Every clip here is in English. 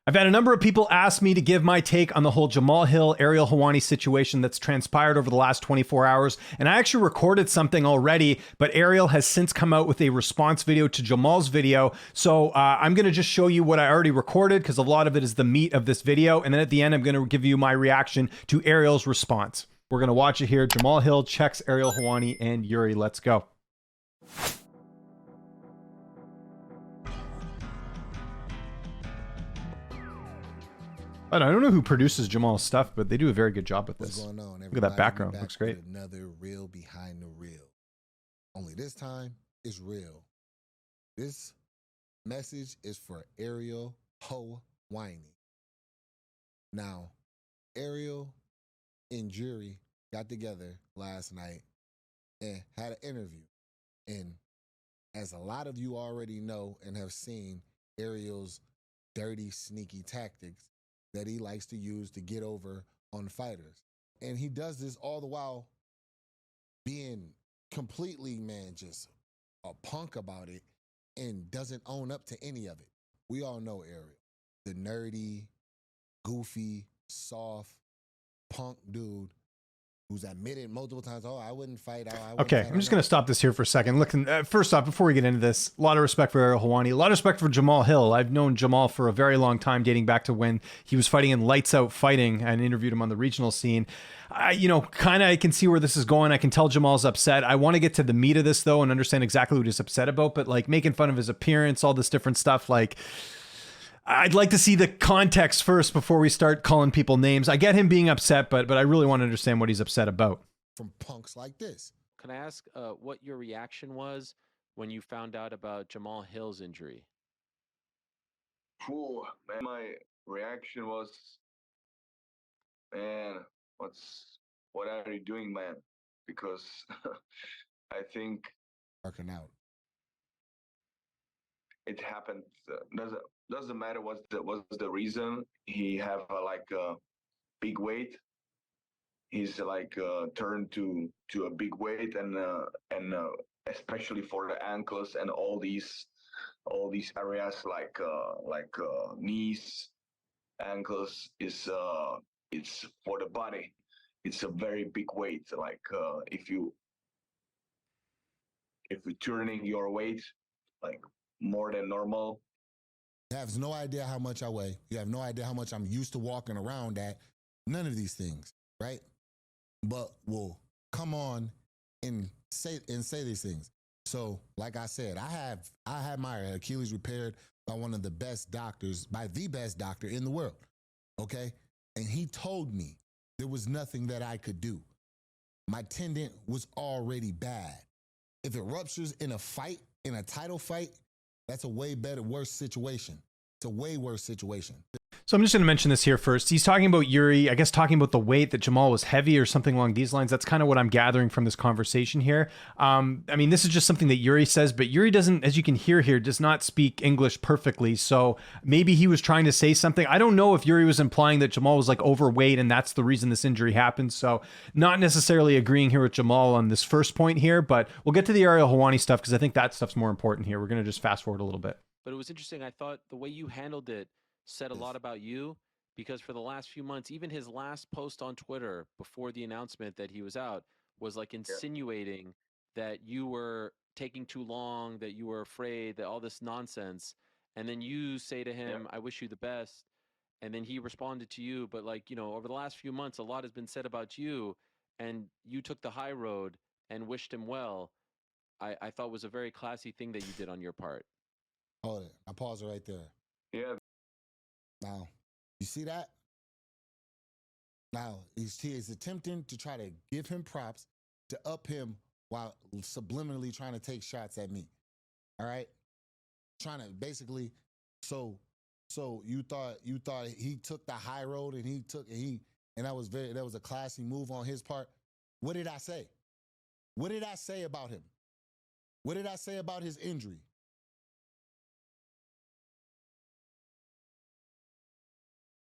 I've had a number of people ask me to give my take on the whole Jamahal Hill, Ariel Helwani situation that's transpired over the last 24 hours. And I actually recorded something already, but Ariel has since come out with a response video to Jamal's video. So I'm going to just show you what I already recorded because a lot of it is the meat of this video. And then at the end, I'm going to give you my reaction to Ariel's response. We're going to watch it here. Jamahal Hill checks Ariel Helwani and Jiri. Let's go. I don't know who produces Jamal's stuff, but they do a very good job with this. What's going on, look at that background. Looks great. Another reel behind the reel. Only this time, it's real. This message is for Ariel Helwani. Now, Ariel and Jiri got together last night and had an interview. And as a lot of you already know and have seen Ariel's dirty, sneaky tactics that he likes to use to get over on fighters. And he does this all the while being completely, man, just a punk about it and doesn't own up to any of it. We all know Ariel, the nerdy, goofy, soft, punk dude who's admitted multiple times, oh, I wouldn't fight. Okay, I'm just going to stop this here for a second. Look, first off, before we get into this, a lot of respect for Ariel Helwani, a lot of respect for Jamahal Hill. I've known Jamal for a very long time, dating back to when he was fighting in Lights Out Fighting and interviewed him on the regional scene. I can see where this is going. I can tell Jamal's upset. I want to get to the meat of this, though, and understand exactly what he's upset about, but like making fun of his appearance, all this different stuff, like... I'd like to see the context first before we start calling people names. I get him being upset, but I really want to understand what he's upset about. From punks like this. Can I ask what your reaction was when you found out about Jamahal Hill's injury? Whew, man, my reaction was, man, what are you doing, man? Because I think working out. It happened. Doesn't matter what's the reason. He have a big weight. He's turned to a big weight, and especially for the ankles and all these areas like knees, ankles is it's for the body. It's a very big weight. Like if you're turning your weight like more than normal. You have no idea how much I weigh. You have no idea how much I'm used to walking around at. None of these things, right? But we'll come on and say these things. So, like I said, I had my Achilles repaired by one of the best doctors, by the best doctor in the world. Okay? And he told me there was nothing that I could do. My tendon was already bad. If it ruptures in a fight, in a title fight, that's a way worse situation. It's a way worse situation. So I'm just going to mention this here first. He's talking about Jiri, I guess talking about the weight, that Jamal was heavy or something along these lines. That's kind of what I'm gathering from this conversation here. I mean, this is just something that Jiri says, but Jiri doesn't, as you can hear here, does not speak English perfectly. So maybe he was trying to say something. I don't know if Jiri was implying that Jamal was like overweight and that's the reason this injury happened. So not necessarily agreeing here with Jamal on this first point here, but we'll get to the Ariel Helwani stuff because I think that stuff's more important here. We're going to just fast forward a little bit. But it was interesting. I thought the way you handled it said a lot about you, because for the last few months, even his last post on Twitter before the announcement that he was out was like insinuating that you were taking too long, that you were afraid, that all this nonsense. And then you say to him, I wish you the best. And then he responded to you. But over the last few months, a lot has been said about you, and you took the high road and wished him well. I thought was a very classy thing that you did on your part. Hold it. I'll pause it right there. Yeah. Now, you see that? Now, he is attempting to try to give him props to up him while subliminally trying to take shots at me. All right? Trying to basically, so you thought he took the high road and that was a classy move on his part. What did I say? What did I say about him? What did I say about his injury?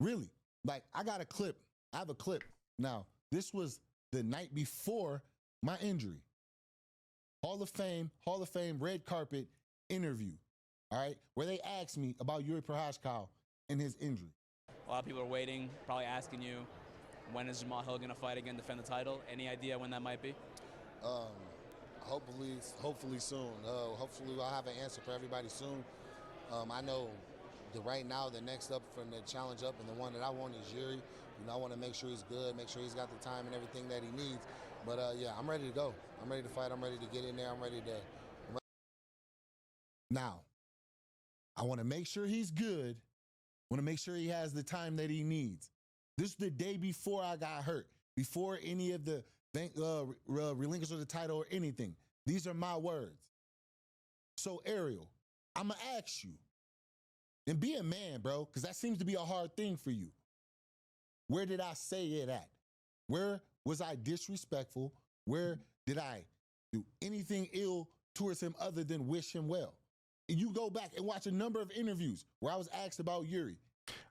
Really? Like, I got a clip. I have a clip. Now, this was the night before my injury. Hall of Fame, red carpet interview. All right? Where they asked me about Jiri Prochazka in his injury. A lot of people are waiting, probably asking you, when is Jamahal Hill going to fight again, defend the title? Any idea when that might be? Hopefully soon. Hopefully I'll have an answer for everybody soon. I know right now the next up from the challenge up and the one that I want is Jiri. You know, I want to make sure he's good, make sure he's got the time and everything that he needs. But yeah, I'm ready to go. I'm ready to fight. I'm ready to get in there. Now, I want to make sure he's good. I want to make sure he has the time that he needs. This is the day before I got hurt, before any of the relinquish of the title or anything. These are my words. So, Ariel, I'm going to ask you, and be a man, bro, because that seems to be a hard thing for you. Where did I say it at? Where was I disrespectful? Where did I do anything ill towards him other than wish him well? And you go back and watch a number of interviews where I was asked about Jiri.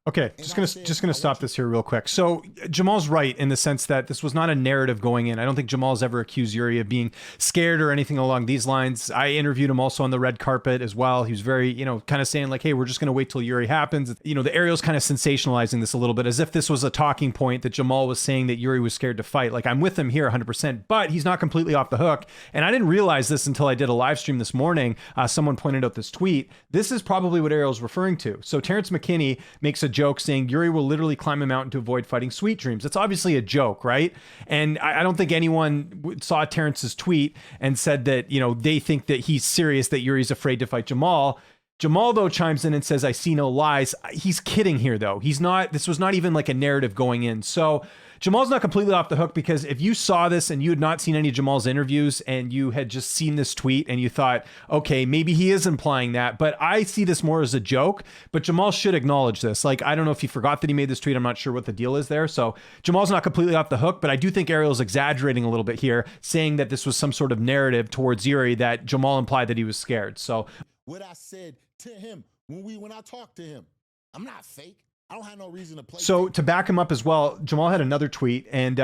Okay, just gonna stop this here real quick. So Jamal's right in the sense that this was not a narrative going in. I don't think Jamal's ever accused Jiri of being scared or anything along these lines. I interviewed him also on the red carpet as well. He was very, kind of saying like, hey, we're just gonna wait till Jiri happens. The Ariel's kind of sensationalizing this a little bit as if this was a talking point that Jamal was saying that Jiri was scared to fight. Like, I'm with him here 100%, but he's not completely off the hook. And I didn't realize this until I did a live stream this morning. Someone pointed out this tweet. This is probably what Ariel's referring to. So Terrence McKinney makes a joke saying Jiri will literally climb a mountain to avoid fighting Sweet Dreams. It's obviously a joke, right? And I don't think anyone saw Terrence's tweet and said that, they think that he's serious, that Jiri's afraid to fight Jamal. Jamal, though, chimes in and says, I see no lies. He's kidding here, though. This was not even like a narrative going in. So Jamal's not completely off the hook, because if you saw this and you had not seen any of Jamal's interviews and you had just seen this tweet and you thought, okay, maybe he is implying that, but I see this more as a joke. But Jamal should acknowledge this. Like, I don't know if he forgot that he made this tweet. I'm not sure what the deal is there. So Jamal's not completely off the hook, but I do think Ariel's exaggerating a little bit here, saying that this was some sort of narrative towards Jiri, that Jamal implied that he was scared. So what I said to him when I talked to him, I'm not fake. I don't have no reason to play. So to back him up as well, Jamal had another tweet, and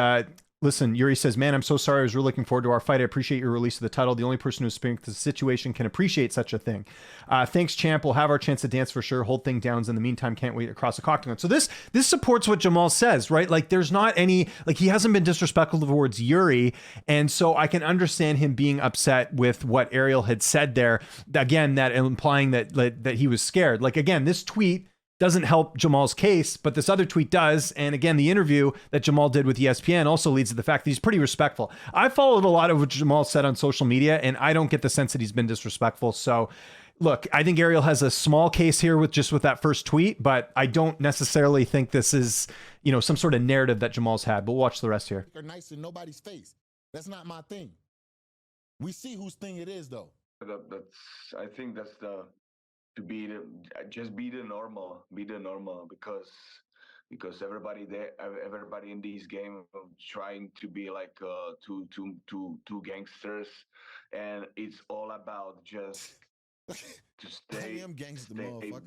listen, Jiri says, man, I'm so sorry. I was really looking forward to our fight. I appreciate your release of the title. The only person who's experienced the situation can appreciate such a thing. Thanks, champ. We'll have our chance to dance for sure. Hold thing downs. In the meantime, can't wait across the octagon. So this supports what Jamal says, right? Like, there's not any, like, he hasn't been disrespectful towards Jiri. And so I can understand him being upset with what Ariel had said there. Again, that implying that he was scared. Like, again, this tweet doesn't help Jamal's case, but this other tweet does. And again, the interview that Jamal did with ESPN also leads to the fact that he's pretty respectful. I followed a lot of what Jamal said on social media, and I don't get the sense that he's been disrespectful. So look, I think Ariel has a small case here with that first tweet, but I don't necessarily think this is, some sort of narrative that Jamal's had. We'll watch the rest here. They're nice in nobody's face. That's not my thing. We see whose thing it is, though. I think that's to be the normal, because everybody in these games trying to be like two gangsters, and it's all about just to stay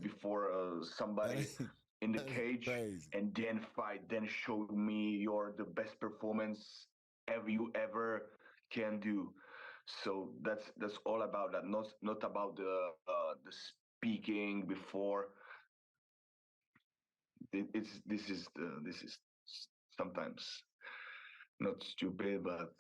before somebody in the cage, and then fight, then show me the best performance you ever can do. So that's all about that, not about the speaking before. This is sometimes not stupid, but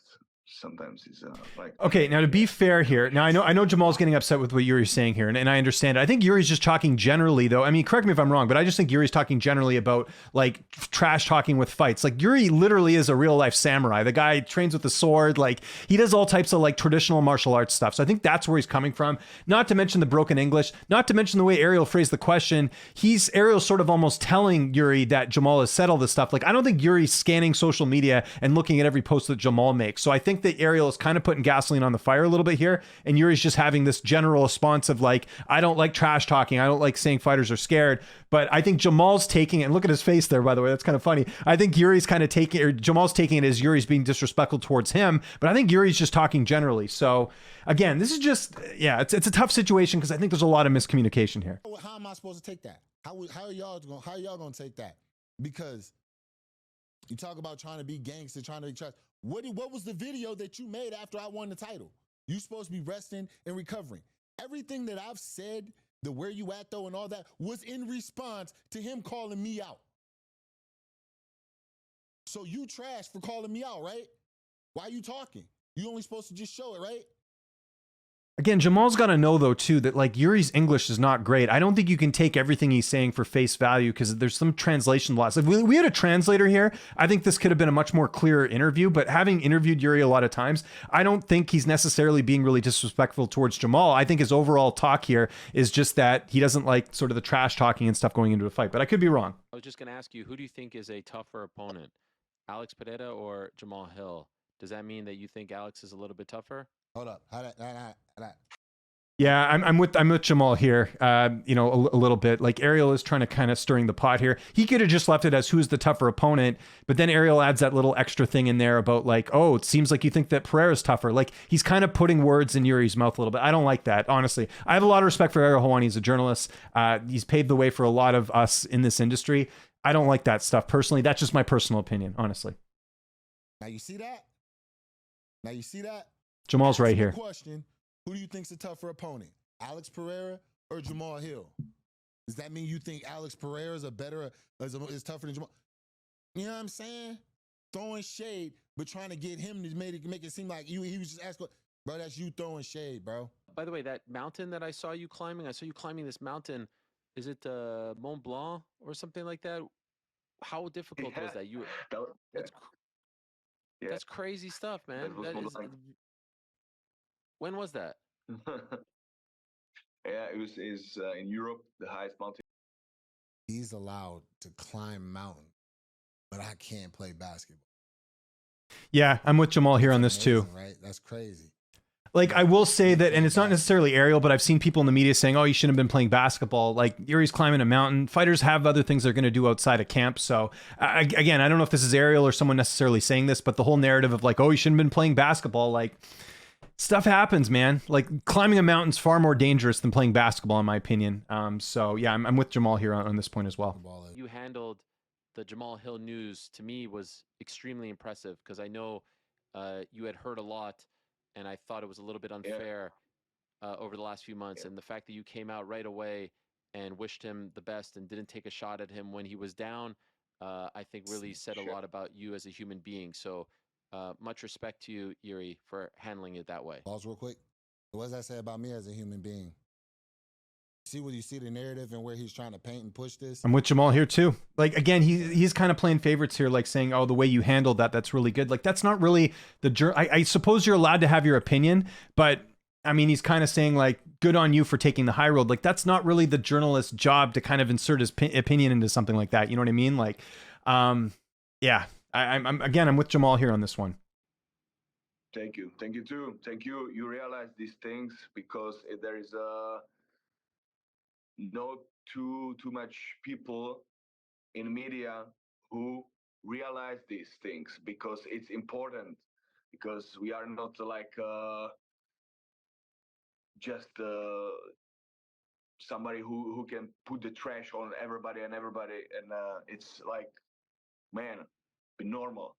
sometimes it's like. Okay, now to be fair here, now I know Jamal's getting upset with what Jiri's saying here, and I understand it. I think Jiri's just talking generally, though. I mean, correct me if I'm wrong, but I just think Jiri's talking generally about like trash talking with fights. Like, Jiri literally is a real life samurai. The guy trains with a sword. Like, he does all types of like traditional martial arts stuff. So I think that's where he's coming from. Not to mention the broken English. Not to mention the way Ariel phrased the question. Ariel's sort of almost telling Jiri that Jamal has said all this stuff. Like, I don't think Jiri's scanning social media and looking at every post that Jamal makes. So I think that Ariel is kind of putting gasoline on the fire a little bit here, and Jiri's just having this general response of like, I don't like trash talking, I don't like saying fighters are scared. But I think Jamal's taking it, and look at his face there, by the way, that's kind of funny. I think Jiri's kind of Jamal's taking it as Jiri's being disrespectful towards him, but I think Jiri's just talking generally. So again, this is just, it's a tough situation, because I think there's a lot of miscommunication here. How am I supposed to take that? How are y'all gonna take that? Because you talk about trying to be gangster, trying to be trash. What was the video that you made after I won the title? You supposed to be resting and recovering. Everything that I've said the where you at though and all that was in response to him calling me out. So you trash for calling me out, right? Why are you talking? You only supposed to just show it, right? Again, Jamal's got to know, though, too, that like Yuri's English is not great. I don't think you can take everything he's saying for face value because there's some translation loss. If we had a translator here, I think this could have been a much more clearer interview. But having interviewed Yuri a lot of times, I don't think he's necessarily being really disrespectful towards Jamal. I think his overall talk here is just that he doesn't like sort of the trash talking and stuff going into a fight. But I could be wrong. I was just going to ask you, who do you think is a tougher opponent, Alex Pereira or Jamahal Hill? Does that mean that you think Alex is a little bit tougher? Hold up. How that. Yeah, I'm with Jamal here. You know, a little bit. Like Ariel is trying to kind of stirring the pot here. He could have just left it as who's the tougher opponent, but then Ariel adds that little extra thing in there about like, oh, it seems like you think that Pereira's tougher. Like he's kind of putting words in Yuri's mouth a little bit. I don't like that, honestly. I have a lot of respect for Ariel Helwani as a journalist. He's paved the way for a lot of us in this industry. I don't like that stuff personally. That's just my personal opinion, honestly. Now you see that? Jamal's right here. Question. Who do you think's a tougher opponent? Alex Pereira or Jamahal Hill? Does that mean you think Alex Pereira is tougher than Jamal? You know what I'm saying? Throwing shade, but trying to get him to make it seem like he was just asking, bro, that's you throwing shade, bro. By the way, that mountain that I saw you climbing this mountain. Is it Mont Blanc or something like that? How difficult was that? That's crazy stuff, man. When was that? Yeah, it's in Europe, the highest mountain. He's allowed to climb mountains, but I can't play basketball. Yeah, I'm with Jamal here on this amazing, too. Right? That's crazy. Like, I will say that, and it's not necessarily Ariel, but I've seen people in the media saying, oh, you shouldn't have been playing basketball. Like, Yuri's climbing a mountain. Fighters have other things they're going to do outside of camp. So, again, I don't know if this is Ariel or someone necessarily saying this, but the whole narrative of like, oh, you shouldn't have been playing basketball, like, stuff happens, man. Like, climbing a mountain's far more dangerous than playing basketball, in my opinion. So, yeah, I'm with Jamal here on this point as well. You handled the Jamahal Hill news, to me, was extremely impressive because I know you had heard a lot. And I thought it was a little bit unfair over the last few months. And the fact that you came out right away and wished him the best and didn't take a shot at him when he was down, I think really said a lot about you as a human being. So much respect to you, Jiri, for handling it that way. Pause real quick. What does that say about me as a human being? See what you see the narrative and where he's trying to paint and push this? I'm with Jamal here too. Like, again, he's kind of playing favorites here, like saying, oh, the way you handled that's really good. Like, that's not really I suppose you're allowed to have your opinion, but I mean, he's kind of saying like, good on you for taking the high road. Like, that's not really the journalist's job to kind of insert his opinion into something like that. You know what I mean? Like, yeah, I'm with Jamal here on this one. Thank you too. Thank you. You realize these things because there is not too much people in media who realize these things because it's important, because we are not like just somebody who can put the trash on everybody and it's like, man, be normal,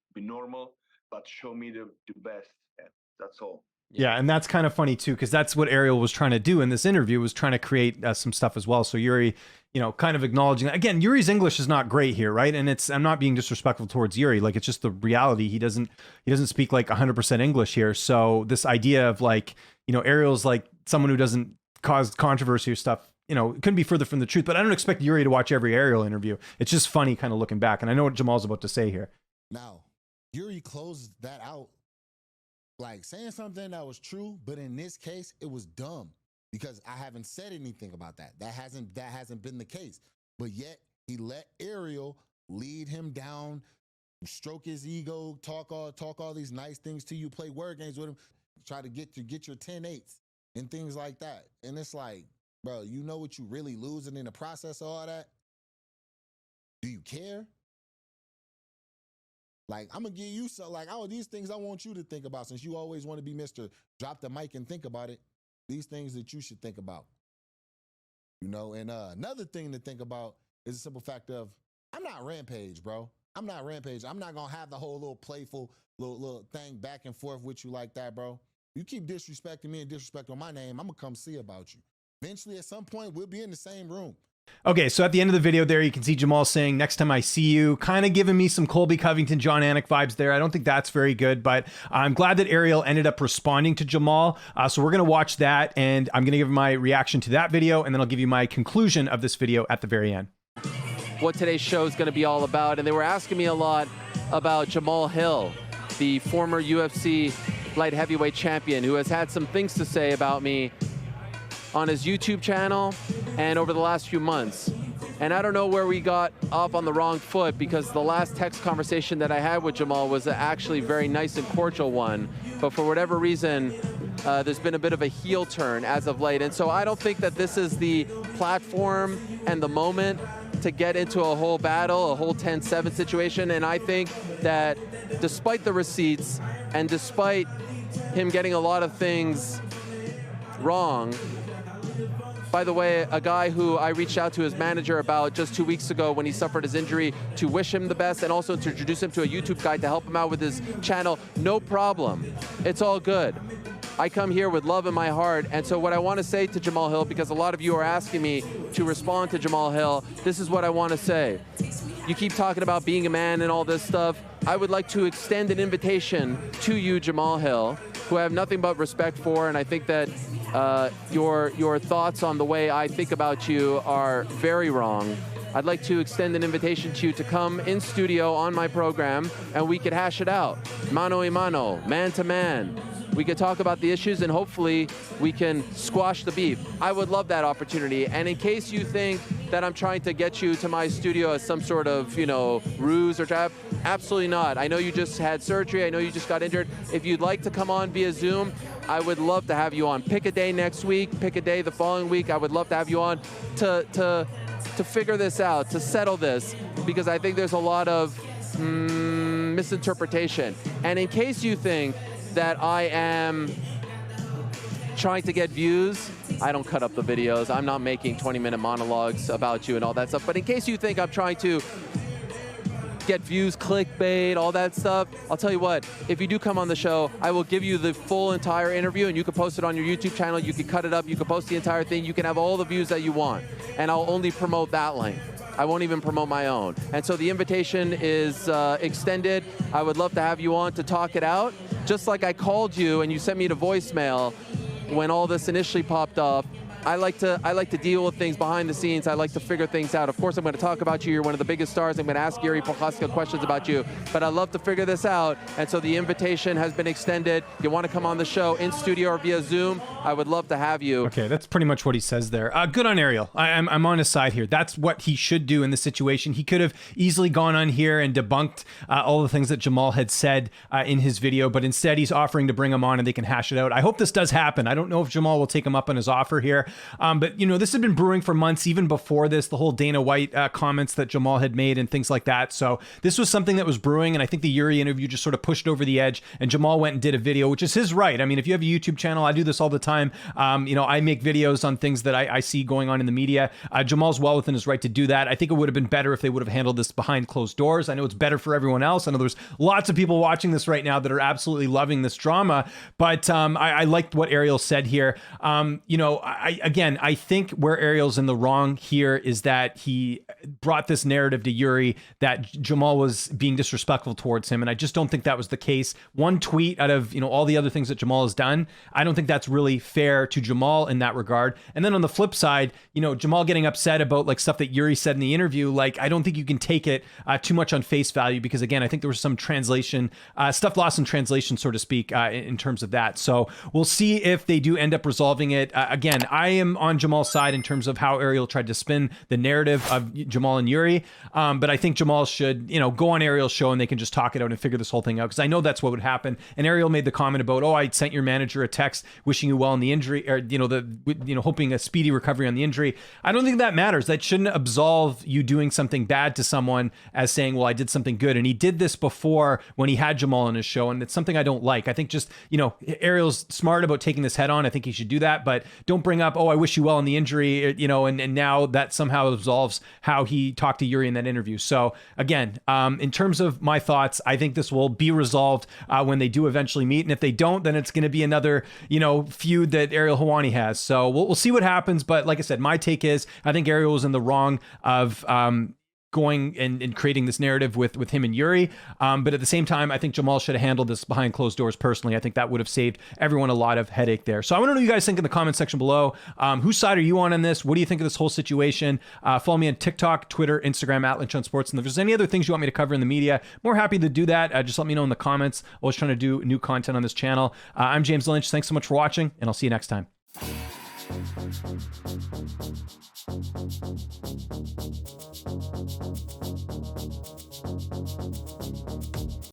but show me the best. Yeah, that's all. Yeah, and that's kind of funny too, because that's what Ariel was trying to do in this interview, was trying to create some stuff as well. So Jiri, you know, kind of acknowledging that. Again, Yuri's English is not great here, right? And I'm not being disrespectful towards Jiri. Like, it's just the reality. He doesn't speak like 100% English here. So this idea of like, you know, Ariel's like someone who doesn't cause controversy or stuff, you know, it couldn't be further from the truth. But I don't expect Jiri to watch every Ariel interview. It's just funny kind of looking back. And I know what Jamal's about to say here. Now, Jiri closed that out, like saying something that was true, but in this case, it was dumb because I haven't said anything about that. That hasn't been the case. But yet he let Ariel lead him down, stroke his ego, talk all these nice things to you, play word games with him, try to get your 10-8s and things like that. And it's like, bro, you know what you really losing in the process of all that? Do you care? Like, I'm going to give you some, like, these things I want you to think about, since you always want to be Mr. Drop the mic and think about it. These things that you should think about. You know, and another thing to think about is the simple fact of, I'm not Rampage, bro. I'm not Rampage. I'm not going to have the whole little playful little thing back and forth with you like that, bro. You keep disrespecting me and disrespecting my name, I'm going to come see about you. Eventually, at some point, we'll be in the same room. Okay, so at the end of the video there, you can see Jamal saying, next time I see you, kind of giving me some Colby Covington, John Anik vibes there. I don't think that's very good, but I'm glad that Ariel ended up responding to Jamal. So we're going to watch that, and I'm going to give my reaction to that video, and then I'll give you my conclusion of this video at the very end. What today's show is going to be all about, and they were asking me a lot about Jamahal Hill, the former UFC light heavyweight champion, who has had some things to say about me on his YouTube channel and over the last few months. And I don't know where we got off on the wrong foot, because the last text conversation that I had with Jamal was actually a very nice and cordial one. But for whatever reason, there's been a bit of a heel turn as of late. And so I don't think that this is the platform and the moment to get into a whole battle, a whole 10-7 situation. And I think that despite the receipts and despite him getting a lot of things wrong, by the way, a guy who I reached out to his manager about just 2 weeks ago when he suffered his injury to wish him the best and also to introduce him to a YouTube guy to help him out with his channel. No problem. It's all good. I come here with love in my heart. And so what I want to say to Jamahal Hill, because a lot of you are asking me to respond to Jamahal Hill, this is what I want to say. You keep talking about being a man and all this stuff. I would like to extend an invitation to you, Jamahal Hill, who I have nothing but respect for, and I think that your thoughts on the way I think about you are very wrong. I'd like to extend an invitation to you to come in studio on my program, and we could hash it out, mano a mano, man to man. We could talk about the issues, and hopefully we can squash the beef. I would love that opportunity. And in case you think that I'm trying to get you to my studio as some sort of, ruse or trap, absolutely not. I know you just had surgery. I know you just got injured. If you'd like to come on via Zoom, I would love to have you on. Pick a day next week, pick a day the following week. I would love to have you on to figure this out, to settle this, because I think there's a lot of misinterpretation. And in case you think that I am trying to get views, I don't cut up the videos. I'm not making 20-minute monologues about you and all that stuff. But in case you think I'm trying to get views, clickbait, all that stuff, I'll tell you what, if you do come on the show, I will give you the full entire interview, and you can post it on your YouTube channel. You can cut it up. You can post the entire thing. You can have all the views that you want. And I'll only promote that link. I won't even promote my own. And so the invitation is extended. I would love to have you on to talk it out. Just like I called you and you sent me to voicemail when all this initially popped up. I like to deal with things behind the scenes. I like to figure things out. Of course, I'm going to talk about you. You're one of the biggest stars. I'm going to ask Jiri Prochazka questions about you. But I love to figure this out. And so the invitation has been extended. You want to come on the show in studio or via Zoom, I would love to have you. Okay, that's pretty much what he says there. Good on Ariel. I'm on his side here. That's what he should do in this situation. He could have easily gone on here and debunked all the things that Jamal had said in his video, but instead he's offering to bring him on and they can hash it out. I hope this does happen. I don't know if Jamal will take him up on his offer here. But, this had been brewing for months, even before this, the whole Dana White comments that Jamal had made and things like that. So this was something that was brewing. And I think the Jiri interview just sort of pushed over the edge, and Jamal went and did a video, which is his right. I mean, if you have a YouTube channel, I do this all the time. I make videos on things that I see going on in the media. Jamal's well within his right to do that. I think it would have been better if they would have handled this behind closed doors. I know it's better for everyone else. I know there's lots of people watching this right now that are absolutely loving this drama. But I liked what Ariel said here. I think where Ariel's in the wrong here is that he brought this narrative to Jiri that Jamal was being disrespectful towards him. And I just don't think that was the case. One tweet out of, all the other things that Jamal has done, I don't think that's really fair to Jamal in that regard. And then on the flip side, Jamal getting upset about like stuff that Jiri said in the interview, like, I don't think you can take it too much on face value, because again, I think there was some translation, stuff lost in translation, so to speak, in terms of that. So we'll see if they do end up resolving it. Again, I am on Jamal's side in terms of how Ariel tried to spin the narrative of Jamal and Jiri. But I think Jamal should, go on Ariel's show and they can just talk it out and figure this whole thing out. Because I know that's what would happen. And Ariel made the comment about, I sent your manager a text wishing you well in the injury, or, hoping a speedy recovery on the injury. I don't think that matters. That shouldn't absolve you doing something bad to someone as saying, well, I did something good. And he did this before when he had Jamal on his show. And it's something I don't like. I think just, Ariel's smart about taking this head on. I think he should do that. But don't bring up, oh, I wish you well in the injury, and now that somehow absolves how he talked to Jiri in that interview. So again, in terms of my thoughts, I think this will be resolved when they do eventually meet. And if they don't, then it's going to be another, feud that Ariel Helwani has. So we'll see what happens. But like I said, my take is I think Ariel was in the wrong of going and creating this narrative with him and Jiri. But at the same time, I think Jamahal should have handled this behind closed doors personally. I think that would have saved everyone a lot of headache there. So I want to know what you guys think in the comment section below. Whose side are you on this? What do you think of this whole situation? Follow me on TikTok, Twitter, Instagram, @Lynch on Sports. And if there's any other things you want me to cover in the media, more happy to do that. Just let me know in the comments. Always trying to do new content on this channel. I'm James Lynch. Thanks so much for watching, and I'll see you next time.